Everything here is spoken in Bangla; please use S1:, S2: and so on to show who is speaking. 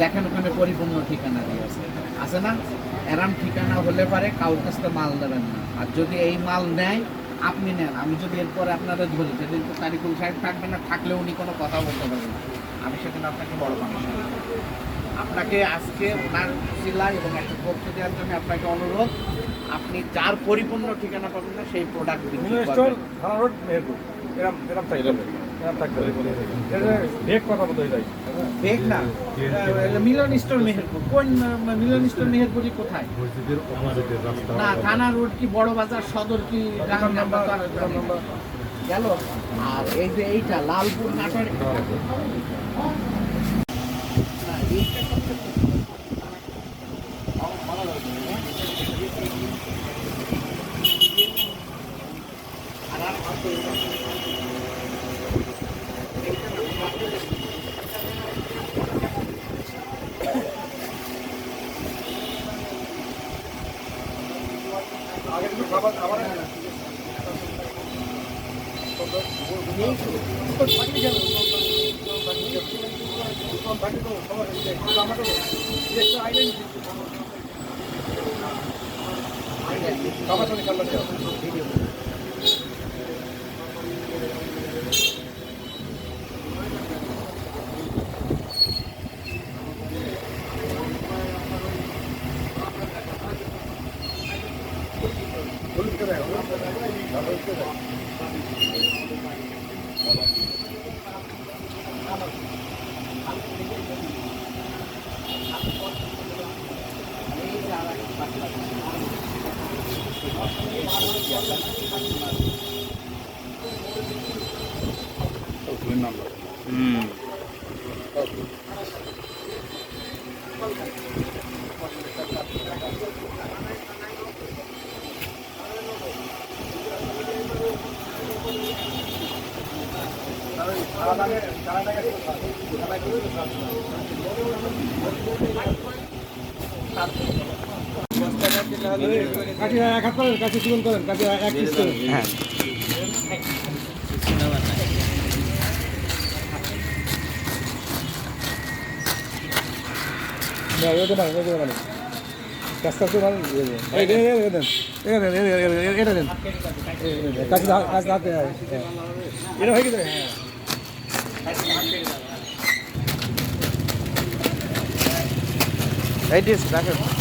S1: দেখেন ওখানে পরিপূর্ণ ঠিকানা দিয়ে আছে না? এরাম ঠিকানা হলে পারে কারোর কাছ থেকে মাল দেবেন না। আর যদি এই মাল নেয় আপনি নেন, আমি যদি এরপরে আপনারা ধরি যেদিন তো তারিকুল সাহেব থাকবে না, থাকলে উনি কোনো কথা বলতে পারবেন না, আমি সেদিন আপনাকে বড় পানিশমেন্ট দেব। আপনাকে আজকে ওনার জেলা এবং একটা পক্ষ দেওয়ার জন্য আপনাকে অনুরোধ, আপনি যার পরিপূর্ণ ঠিকানা পাবেন না সেই প্রোডাক্ট বিক্রি করবেন। বেগ না, মিলন স্টোর মেহেরপুর। কোন মিলন স্টোর মেহেরপুরি কোথায়? না, থানা রোড কি বড় বাজার সদর কি গেল? আর এই যে এইটা লালপুর নাটোর,
S2: কাছে জীবন করেন, কাছে এক পিস করেন। হ্যাঁ,
S1: এই দিস রাখেন।